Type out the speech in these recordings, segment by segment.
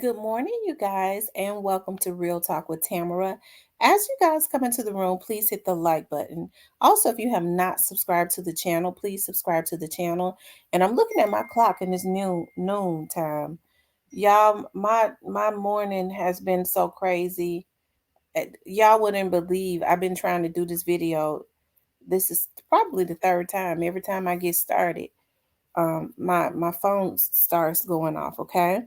Good morning, you guys, and welcome to Real Talk with Tamara. As you guys come into the room, please hit the like button. Also, if you have not subscribed to the channel, please subscribe to the channel. And I'm looking at my clock and it's noon time. Y'all, my morning has been so crazy. Y'all wouldn't believe I've been trying to do this video. This is probably the third time. Every time I get started, my phone starts going off. Okay,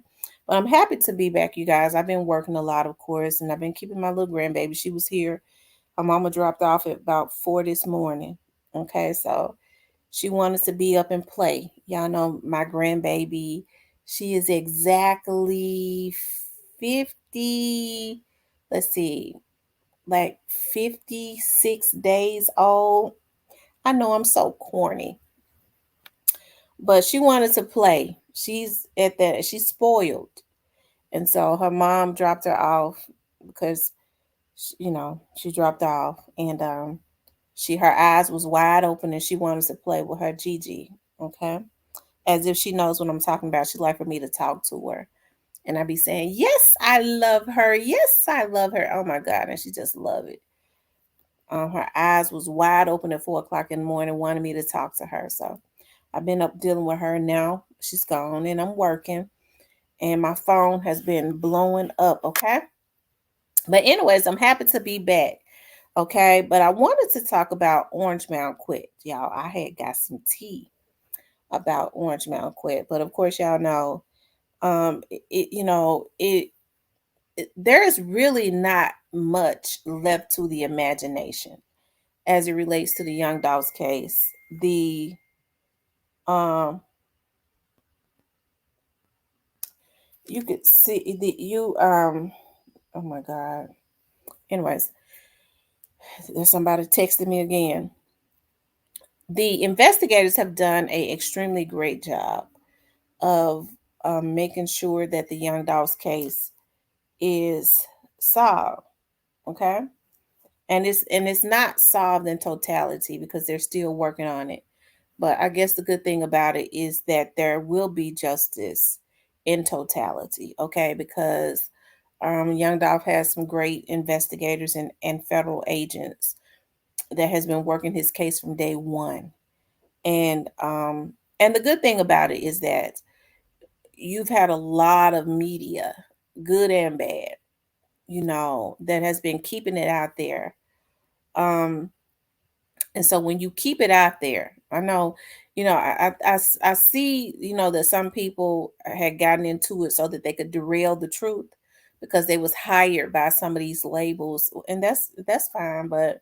but I'm happy to be back, you guys. I've been working a lot, of course, and I've been keeping my little grandbaby. She was here. Her mama dropped off at about 4 this morning. Okay, so she wanted to be up and play. Y'all know my grandbaby. She is exactly 50. Let's see, like 56 days old. I know I'm so corny, but she wanted to play. She's at that. She's spoiled, and so her mom dropped her off because she dropped off, and her eyes was wide open, and she wanted to play with her Gigi. Okay, as if she knows what I'm talking about. She'd like for me to talk to her, and I'd be saying, "Yes, I love her. Yes, I love her. Oh my God!" And she just loved it. Her eyes was wide open at 4 o'clock in the morning, wanted me to talk to her. So I've been up dealing with her now. She's gone, and I'm working, and my phone has been blowing up. Okay, but anyways, I'm happy to be back. Okay, but I wanted to talk about Orange Mound Quit, y'all. I had got some tea about Orange Mound Quit, but of course, y'all know, it you know it there is really not much left to the imagination as it relates to the Young Dolph's case. The um you could see the you oh my God. Anyways, there's somebody texting me again. The investigators have done a extremely great job of making sure that the Young Dolph's case is solved. Okay, and it's not solved in totality because they're still working on it. But I guess the good thing about it is that there will be justice in totality. Okay, because Young Dolph has some great investigators and federal agents that has been working his case from day one. And the good thing about it is that you've had a lot of media, good and bad, that has been keeping it out there. Um, and so when you keep it out there, I know, I see, that some people had gotten into it so that they could derail the truth because they was hired by some of these labels, and that's fine, but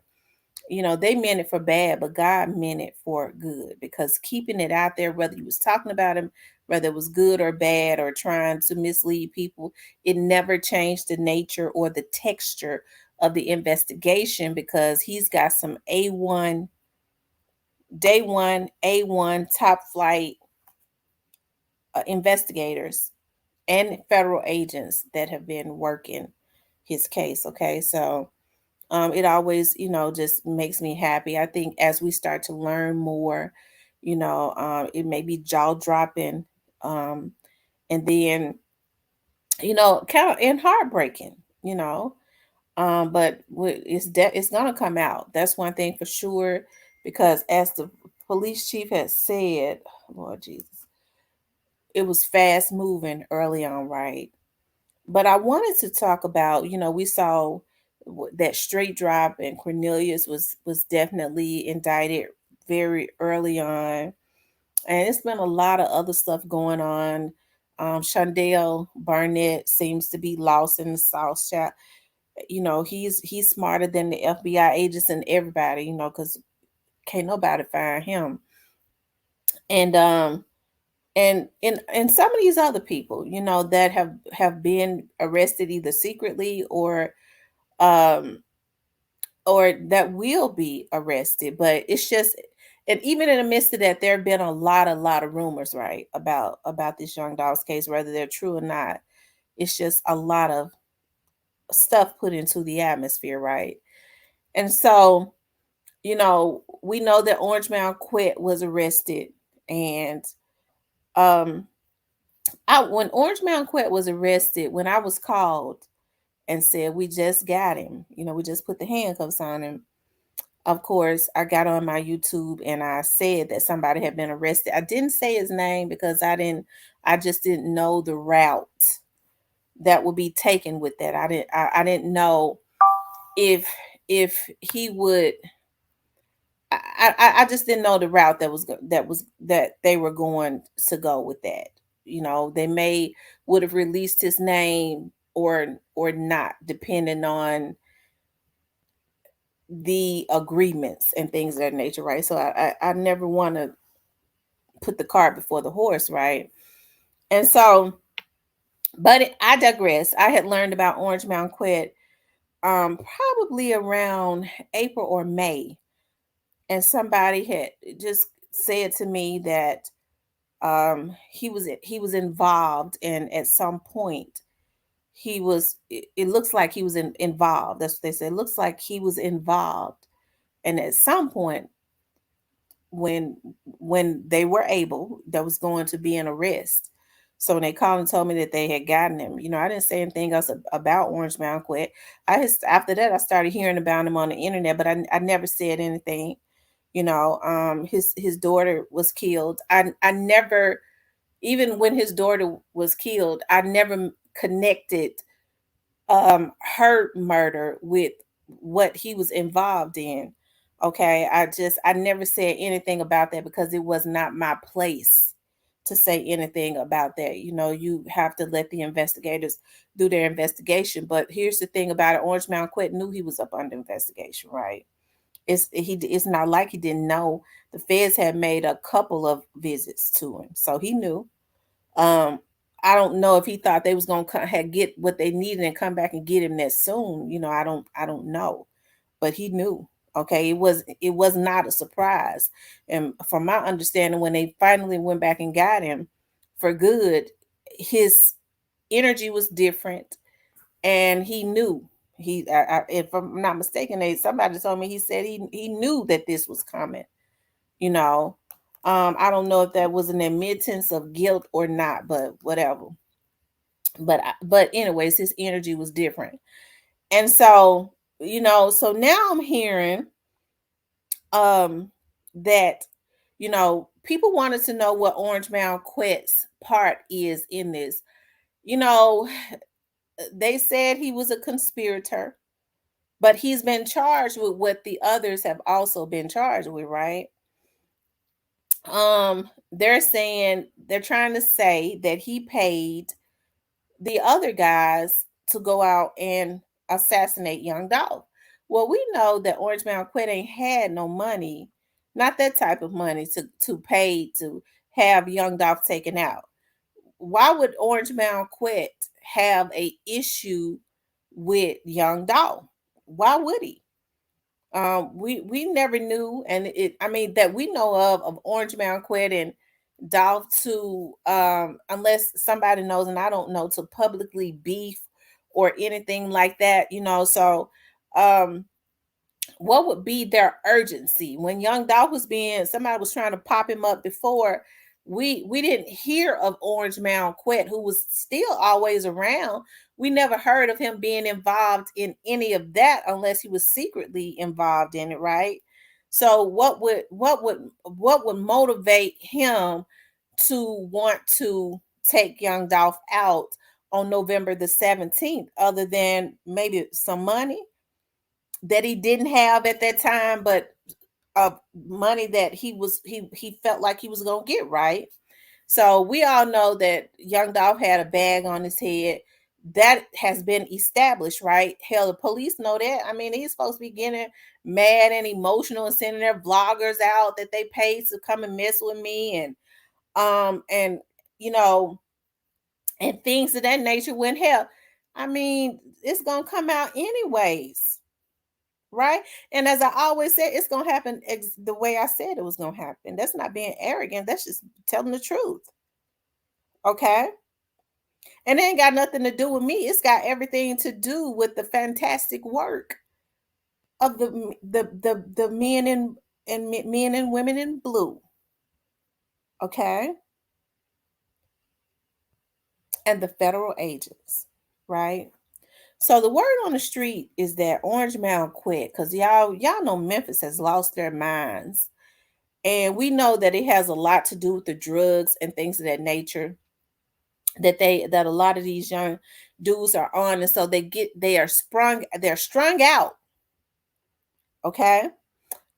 they meant it for bad, but God meant it for good because keeping it out there, whether you was talking about him, whether it was good or bad or trying to mislead people, it never changed the nature or the texture of the investigation because he's got some A1, day one, A1 top flight investigators and federal agents that have been working his case. Okay. So it always, just makes me happy. I think as we start to learn more, it may be jaw dropping, and then, kind of and heartbreaking, but it's gonna come out. That's one thing for sure, because as the police chief has said, Lord Jesus, it was fast moving early on, right? But I wanted to talk about, we saw that straight drop, and Cornelius was definitely indicted very early on, and it's been a lot of other stuff going on. Shondell Barnett seems to be lost in the South Side. He's smarter than the FBI agents and everybody, because can't nobody find him. And and some of these other people, that have been arrested either secretly um or that will be arrested. But it's just, and even in the midst of that, there have been a lot of rumors, right, about this Young Dolph's case, whether they're true or not. It's just a lot of stuff put into the atmosphere, right? And so, we know that Orange Mound Quit was arrested, and um when Orange Mound Quit was arrested, when I was called and said we just got him, we just put the handcuffs on him. Of course, I got on my YouTube and I said that somebody had been arrested. I didn't say his name because I just didn't know the route that would be taken with that. I didn't know if he would. I just didn't know the route that they were going to go with that. They may would have released his name or not, depending on the agreements and things of that nature, right? So I never want to put the cart before the horse, right? And so, but I digress. I had learned about Orange Mound Quit probably around April or May, and somebody had just said to me that he was involved, and at some point it looks like he was involved. That's what they said. It looks like he was involved, and at some point when they were able, there was going to be an arrest. So when they called and told me that they had gotten him, I didn't say anything else about Orange Mound Quit. After that I started hearing about him on the internet, but I never said anything. His daughter was killed. I never, even when his daughter was killed, I never connected her murder with what he was involved in. Okay, I never said anything about that because it was not my place to say anything about that. You have to let the investigators do their investigation. But here's the thing about it: Orange Mound Quit knew he was up under investigation, right? It's not like he didn't know. The feds had made a couple of visits to him, so he knew. um, I don't know if he thought they was gonna get what they needed and come back and get him that soon. I don't know, but he knew. Okay, it was not a surprise, and from my understanding, when they finally went back and got him for good, his energy was different, and he knew. If I'm not mistaken, somebody told me he said he knew that this was coming. You know, I don't know if that was an admittance of guilt or not, but whatever. But anyways, his energy was different, and so so now I'm hearing that people wanted to know what Orange Mound Quet's part is in this. You know, they said he was a conspirator, but he's been charged with what the others have also been charged with, right? They're trying to say that he paid the other guys to go out and assassinate young Dolph. Well, we know that Orange Mound Quit ain't had no money, not that type of money to pay to have young Dolph taken out. Why would Orange Mound Quit have a issue with young Dolph? Why would he? We never knew, and I mean that we know of Orange Mound Quit and Dolph to unless somebody knows, and I don't know, to publicly beef or anything like that. So um what would be their urgency when young Dolph was being somebody was trying to pop him up before? We didn't hear of Orange Mound Quit, who was still always around. We never heard of him being involved in any of that unless he was secretly involved in it, right? So what would motivate him to want to take young Dolph out on November the 17th, other than maybe some money that he didn't have at that time, but money that he felt like he was gonna get, right? So we all know that young Dolph had a bag on his head. That has been established, right? Hell, the police know that. I mean, he's supposed to be getting mad and emotional and sending their vloggers out that they paid to come and mess with me, and you know and things of that nature. When hell, I mean, it's gonna come out anyways, right? And as I always said, it's gonna happen the way I said it was gonna happen. That's not being arrogant. That's just telling the truth. Okay. And it ain't got nothing to do with me. It's got everything to do with the fantastic work of the men men and women in blue. Okay. and the federal agents, right? So the word on the street is that Orange Mound quit because y'all know Memphis has lost their minds. And we know that it has a lot to do with the drugs and things of that nature that a lot of these young dudes are on. And so they're strung out. Okay.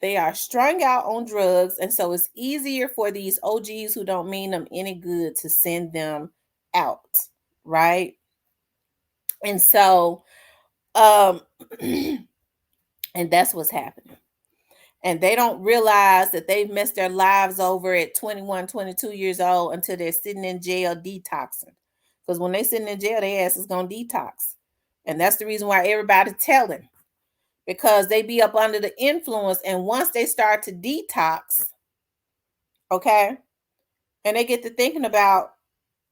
They are strung out on drugs. And so it's easier for these OGs who don't mean them any good to send them out. Right. And so um and that's what's happening. And they don't realize that they've messed their lives over at 21, 22 years old until they're sitting in jail detoxing. Because when they're sitting in jail, their ass is going to detox. And that's the reason why everybody's telling. Because they be up under the influence. And once they start to detox, okay, and they get to thinking about,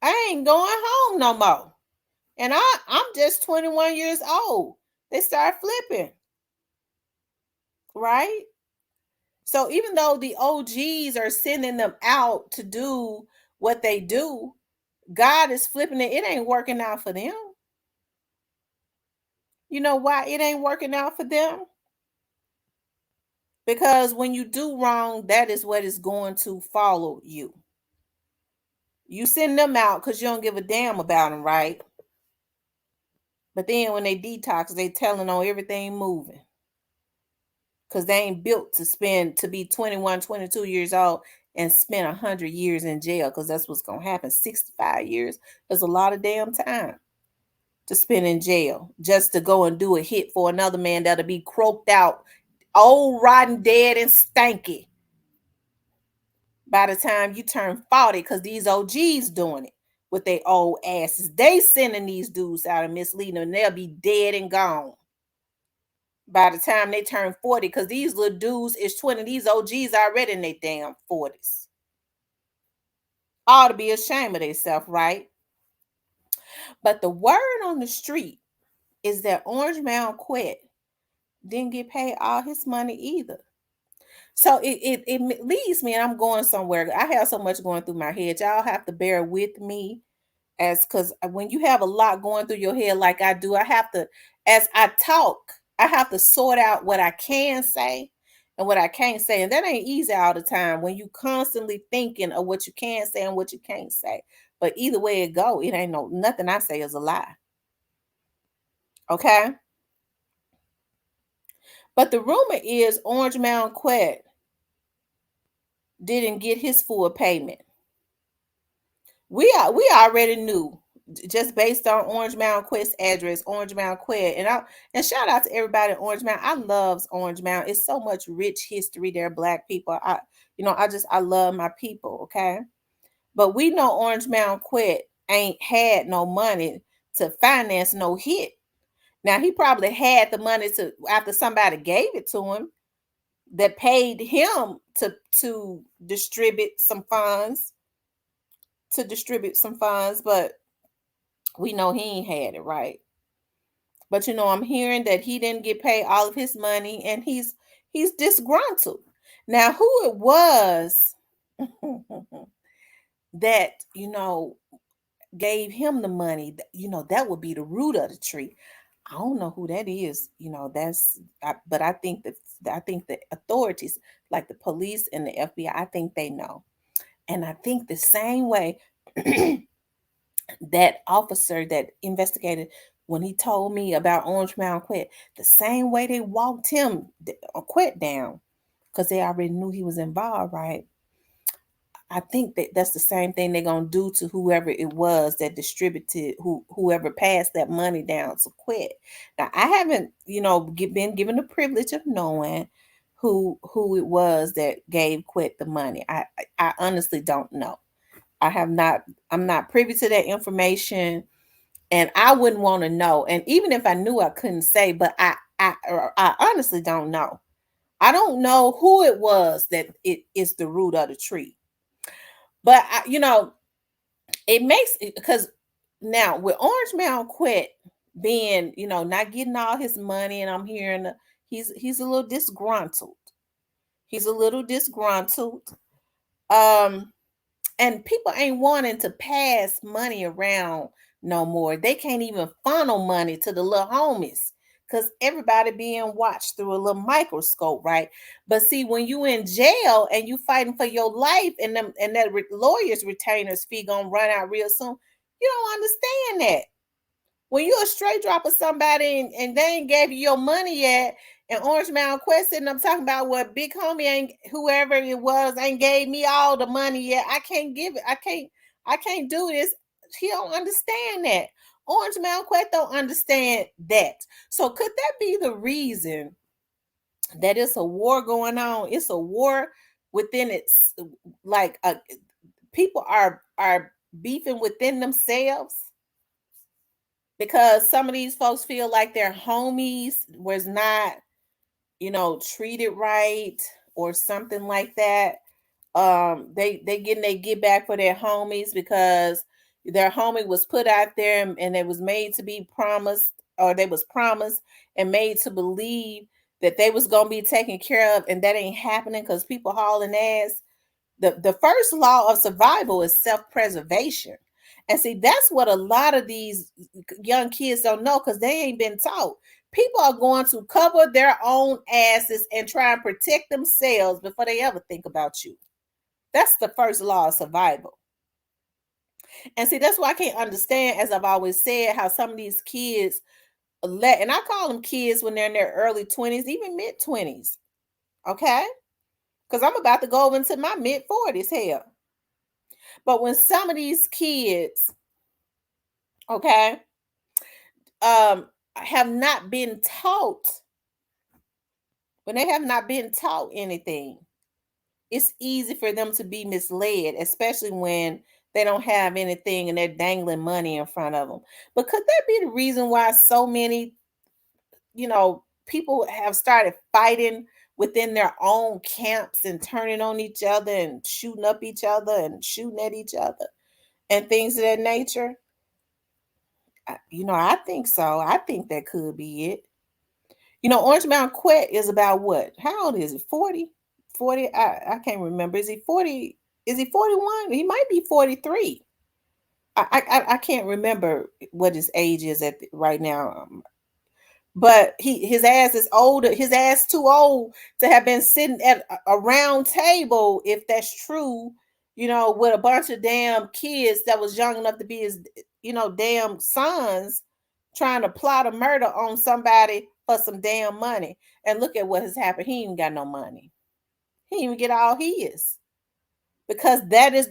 I ain't going home no more. And I'm just 21 years old. They start flipping. Right? So even though the OGs are sending them out to do what they do, God is flipping it. It ain't working out for them. You know why it ain't working out for them? Because when you do wrong, that is what is going to follow you. You send them out because you don't give a damn about them, right? But then when they detox, they telling on everything moving. Because they ain't built to be 21, 22 years old and spend 100 years in jail, because that's what's going to happen. 65 years is a lot of damn time to spend in jail just to go and do a hit for another man that'll be croaked out, old, rotten, dead, and stanky by the time you turn 40, because these OGs doing it with their old asses. They sending these dudes out and misleading them, and they'll be dead and gone by the time they turn 40, because these little dudes is 20. These OGs already in their damn 40s. Ought to be ashamed of themselves, right? But the word on the street is that Orange Mound Quit didn't get paid all his money either. So it leaves me, and I'm going somewhere. I have so much going through my head. Y'all have to bear with me, as because when you have a lot going through your head like I do, I have to, as I talk, I have to sort out what I can say and what I can't say. And that ain't easy all the time when you constantly thinking of what you can say and what you can't say. But either way it go, it ain't nothing I say is a lie. Okay. But the rumor is Orange Mound Quit didn't get his full payment. We already knew, just based on Orange Mound Quit's address, Orange Mound Quit, and shout out to everybody in Orange Mound. I loves Orange Mound. It's so much rich history there, Black people. I love my people. Okay, but we know Orange Mound Quit ain't had no money to finance no hit. Now he probably had the money to after somebody gave it to him that paid him to distribute some funds but we know he ain't had it, right? But I'm hearing that he didn't get paid all of his money and he's disgruntled. Now who it was that gave him the money, that would be the root of the tree. I don't know who that is. But I think the authorities, like the police and the FBI, I think they know. And I think the same way that officer that investigated when he told me about Orange Mound Quit, the same way they walked him Quit down because they already knew he was involved, right? I think that's the same thing they're gonna do to whoever it was that distributed, whoever passed that money down to Quit. Now I haven't, been given the privilege of knowing who it was that gave Quit the money. I honestly don't know. I have not. I'm not privy to that information, and I wouldn't want to know. And even if I knew, I couldn't say. But I honestly don't know. I don't know who it was that it is the root of the tree. But it makes it because now with Orange Mound Quit being, not getting all his money, and I'm hearing he's a little disgruntled. He's a little disgruntled. Um, and people ain't wanting to pass money around no more. They can't even funnel money to the little homies because everybody being watched through a little microscope, right? But see, when you in jail and you fighting for your life, and them and that lawyer's retainers fee gonna run out real soon, you don't understand that. When you a straight drop of somebody and they ain't gave you your money yet, and Orange Mound Quit sitting up talking about what big homie ain't, whoever it was, ain't gave me all the money yet. I can't give it. I can't do this. He don't understand that. Orange Mound Quit don't understand that. So could that be the reason that it's a war going on? It's a war within its, like, people are beefing within themselves because some of these folks feel like their homies was not, treated right or something like that. They getting they get back for their homies because their homie was put out there, and it was made to be promised, or they was promised and made to believe that they was gonna be taken care of, and that ain't happening because people hauling ass. The first law of survival is self-preservation. And see, that's what a lot of these young kids don't know because they ain't been taught. People are going to cover their own asses and try and protect themselves before they ever think about you. That's the first law of survival. And see, that's why I can't understand, as I've always said, how some of these kids and I call them kids when they're in their early 20s, even mid 20s. Okay? Because I'm about to go into my mid 40s here. But when some of these kids, okay, have not been taught, when they have not been taught anything, it's easy for them to be misled, especially when they don't have anything and they're dangling money in front of them. But could that be the reason why so many, people have started fighting within their own camps and turning on each other and shooting up each other and shooting at each other and things of that nature? I think so. I think that could be it. Orange Mound Quit is about what? How old is it? 40? 40? I can't remember. Is he 40? Is he 41? He might be 43. I can't remember what his age is right now. But his ass is older. His ass too old to have been sitting at a round table, if that's true, with a bunch of damn kids that was young enough to be his, damn sons, trying to plot a murder on somebody for some damn money. And look at what has happened. He ain't got no money. He didn't even get all his, because that's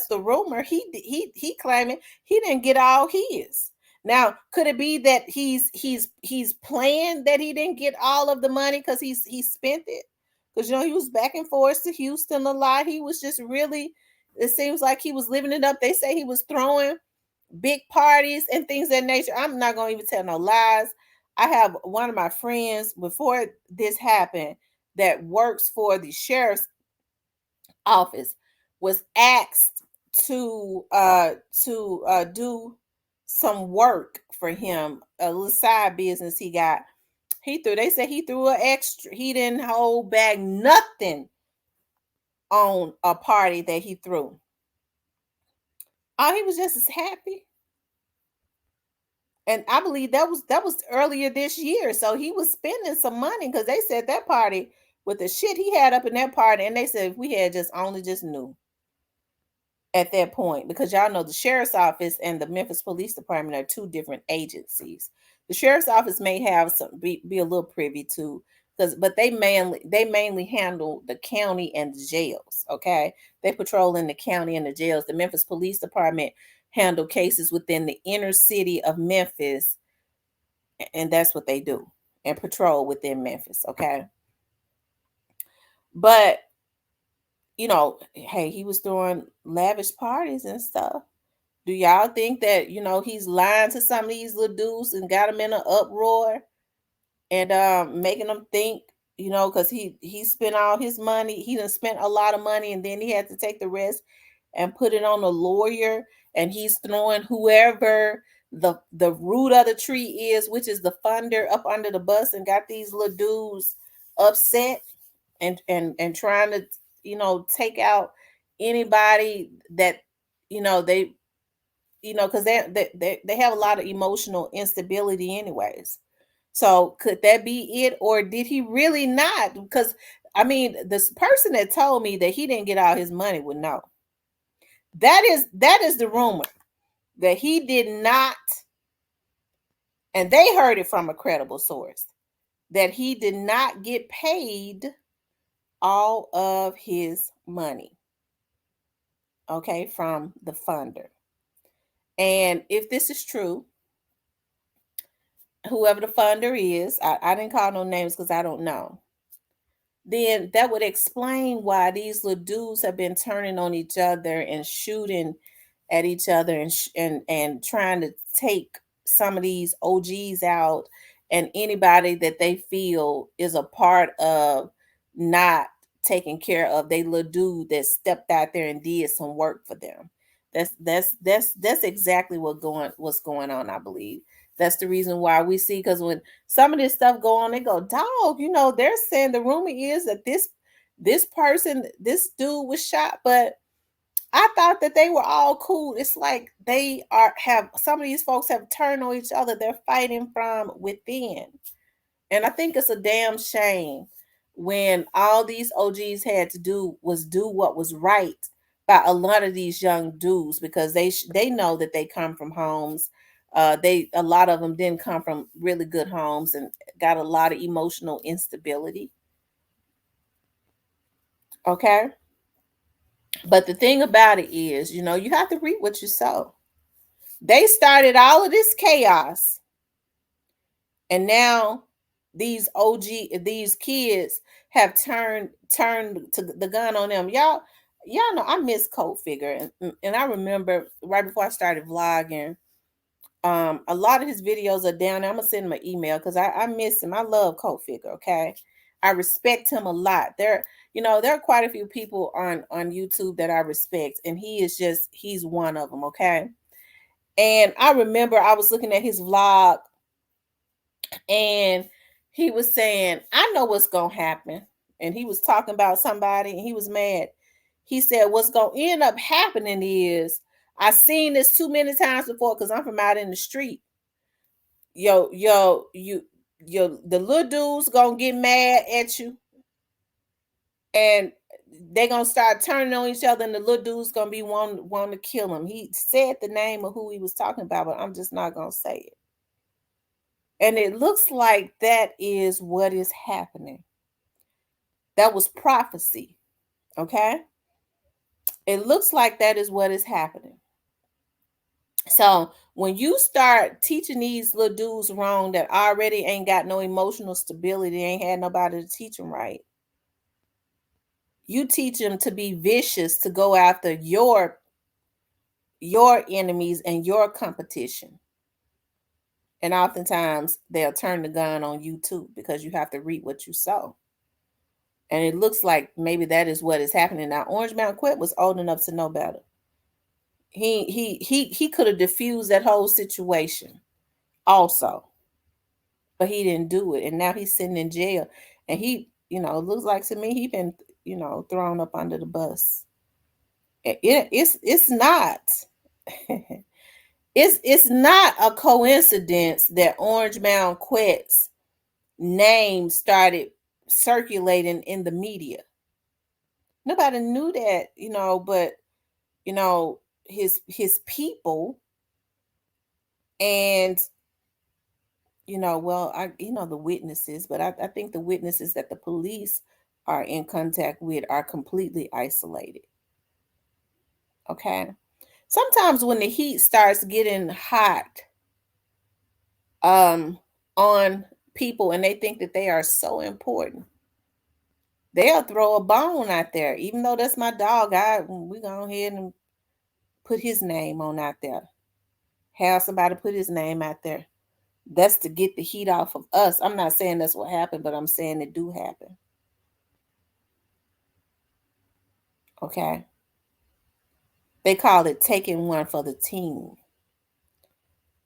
the rumor. He claiming he didn't get all his. Now, could it be that he's playing that he didn't get all of the money because he spent it? Because he was back and forth to Houston a lot. He was just really, it seems like he was living it up. They say he was throwing big parties and things of that nature. I'm not gonna even tell no lies. I have one of my friends before this happened that works for the sheriff's office, was asked to do some work for him, a little side business he got. They said he threw an extra, he didn't hold back nothing on a party that he threw. Oh, he was just as happy. And I believe that was earlier this year. So he was spending some money because they said that party, with the shit he had up in that party, and they said if we had just knew at that point, because y'all know the sheriff's office and the Memphis Police Department are two different agencies. The sheriff's office may have be a little privy to, but they mainly handle the county and the jails. Okay, they patrol in the county and the jails. The Memphis Police Department handle cases within the inner city of Memphis, and that's what they do, and patrol within Memphis. Okay, but hey, he was throwing lavish parties and stuff. Do y'all think that he's lying to some of these little dudes and got them in an uproar and making them think, because he spent all his money, he done spent a lot of money, and then he had to take the rest and put it on a lawyer, and he's throwing whoever the root of the tree is, which is the funder, up under the bus, and got these little dudes upset and trying to take out anybody that they because they have a lot of emotional instability, anyways. So could that be it, or did he really not? Because I mean, this person that told me that he didn't get all his money would know. That is the rumor that he did not, and they heard it from a credible source that he did not get paid all of his money, okay, from the funder. And if this is true, whoever the funder is, I didn't call no names because I don't know, then that would explain why these little dudes have been turning on each other and shooting at each other and trying to take some of these OGs out, and anybody that they feel is a part of not taking care of they little dude that stepped out there and did some work for them. That's exactly what's going on, I believe. That's the reason why we see, because when some of this stuff go on, they go, dog, they're saying the rumor is that this person, this dude was shot, but I thought that they were all cool. It's like they have some of these folks have turned on each other. They're fighting from within. And I think it's a damn shame when all these OGs had to do was do what was right by a lot of these young dudes, because they know that they come from homes. They a lot of them didn't come from really good homes and got a lot of emotional instability. Okay, but the thing about it is, you have to reap what you sow. They started all of this chaos, and now these kids have turned to the gun on them. Y'all know I miss Coat Figure, and I remember right before I started vlogging, a lot of his videos are down there. I'm gonna send him an email because I miss him. I love Coat Figure. Okay, I respect him a lot. There are quite a few people on YouTube that I respect, and he's one of them. Okay, and I remember I was looking at his vlog, and he was saying, I know what's gonna happen. And he was talking about somebody and he was mad. He said, what's gonna end up happening is, I seen this too many times before because I'm from out in the street. The little dudes gonna get mad at you, and they gonna start turning on each other, and the little dude's gonna be want to kill him. He said the name of who he was talking about, but I'm just not gonna say it. And it looks like that is what is happening. That was prophecy. Okay. It looks like that is what is happening. So when you start teaching these little dudes wrong that already ain't got no emotional stability, ain't had nobody to teach them right, you teach them to be vicious, to go after your enemies and your competition. And oftentimes they'll turn the gun on you too, because you have to reap what you sow. And it looks like maybe that is what is happening now. Orangemound Quit was old enough to know better. He could have diffused that whole situation also, but he didn't do it, and now he's sitting in jail. And looks like to me he been thrown up under the bus. It's not it's not a coincidence that Orange Mound Quet's name started circulating in the media. Nobody knew that, but his people, and well, the witnesses, but I think the witnesses that the police are in contact with are completely isolated. Okay. Sometimes when the heat starts getting hot um on people and they think that they are so important, they'll throw a bone out there. Even though that's my dog, we go ahead and put his name on out there. Have somebody put his name out there. That's to get the heat off of us. I'm not saying that's what happened, but I'm saying it do happen. Okay. They call it taking one for the team.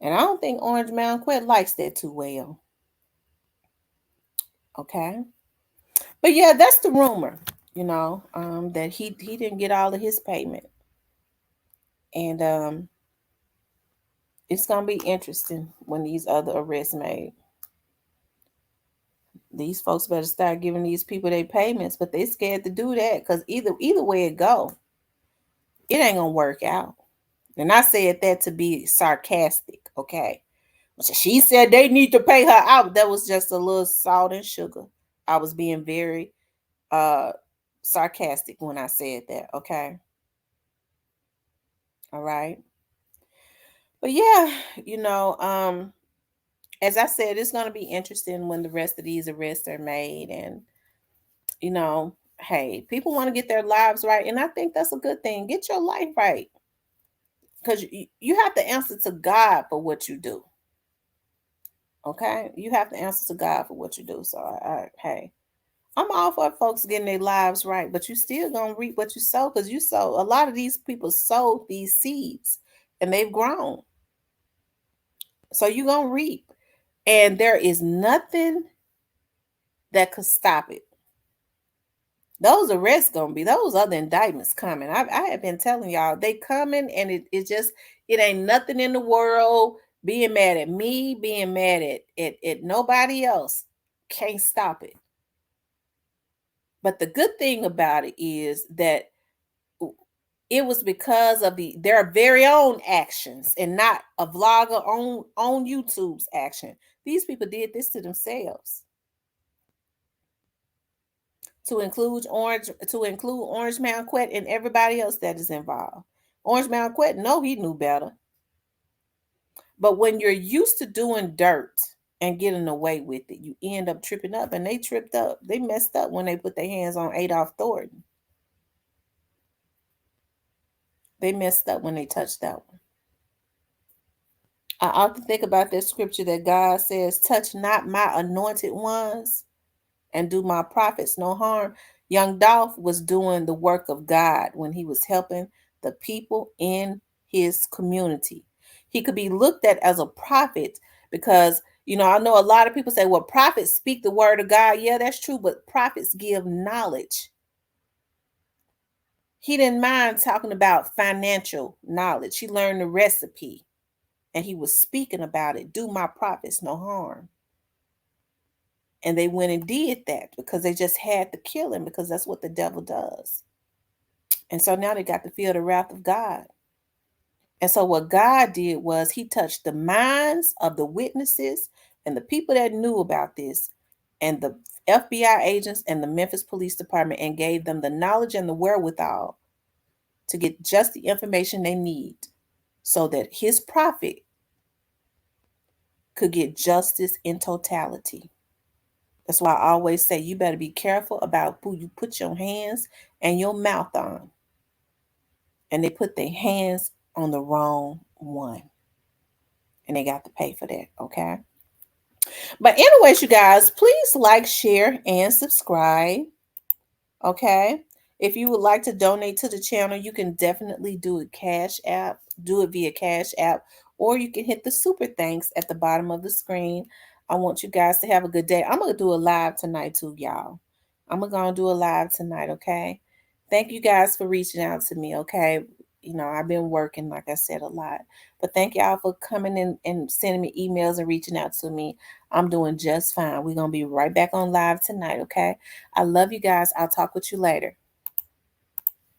And I don't think Orange Mound Quit likes that too well. Okay. But yeah, that's the rumor, that he didn't get all of his payment. And It's gonna be interesting when these other arrests made. These folks better start giving these people their payments, but they scared to do that because either way it go, it ain't gonna work out. And I said that to be sarcastic, okay? She said they need to pay her out. That was just a little salt and sugar. I was being very uh sarcastic when I said that, okay? All right. But yeah, you know, as I said, it's gonna be interesting when the rest of these arrests are made. And, you know, hey, people want to get their lives right, and I think that's a good thing. Get your life right. Because you have to answer to God for what you do. Okay? You have to answer to God for what you do. So hey, I'm all for folks getting their lives right, but you still gonna reap what you sow, because you sow. A lot of these people sowed these seeds and they've grown. So you gonna reap. And there is nothing that could stop it. Those arrests gonna be, those other indictments coming. I have been telling y'all they coming, and it just, it ain't nothing in the world being mad at me, being mad at nobody else can't stop it. But the good thing about it is that it was because of their very own actions, and not a vlogger on YouTube's action. These people did this to themselves. To include Orange Mound Quit and everybody else that is involved. Orange Mound Quit, no, he knew better. But when you're used to doing dirt and getting away with it, you end up tripping up, and they tripped up. They messed up when they put their hands on Adolph Thornton. They messed up when they touched that one. I often think about that scripture that God says, touch not my anointed ones and do my prophets no harm. Young Dolph was doing the work of God when he was helping the people in his community. He could be looked at as a prophet because, I know a lot of people say, well, prophets speak the word of God. Yeah, that's true, but prophets give knowledge. He didn't mind talking about financial knowledge. He learned the recipe and he was speaking about it. Do my prophets no harm. And they went and did that because they just had to kill him, because that's what the devil does. And so now they got to feel the wrath of God. And so what God did was he touched the minds of the witnesses and the people that knew about this, and the FBI agents and the Memphis Police Department, and gave them the knowledge and the wherewithal to get just the information they need so that his prophet could get justice in totality. That's why I always say you better be careful about who you put your hands and your mouth on. And they put their hands on the wrong one. And they got to pay for that, okay? But anyways, you guys, please like, share, and subscribe. Okay? If you would like to donate to the channel, you can definitely do it via Cash App, or you can hit the super thanks at the bottom of the screen. I want you guys to have a good day. I'm going to do a live tonight too, y'all. I'm going to do a live tonight, okay? Thank you guys for reaching out to me, okay? I've been working, like I said, a lot. But thank y'all for coming in and sending me emails and reaching out to me. I'm doing just fine. We're going to be right back on live tonight, okay? I love you guys. I'll talk with you later.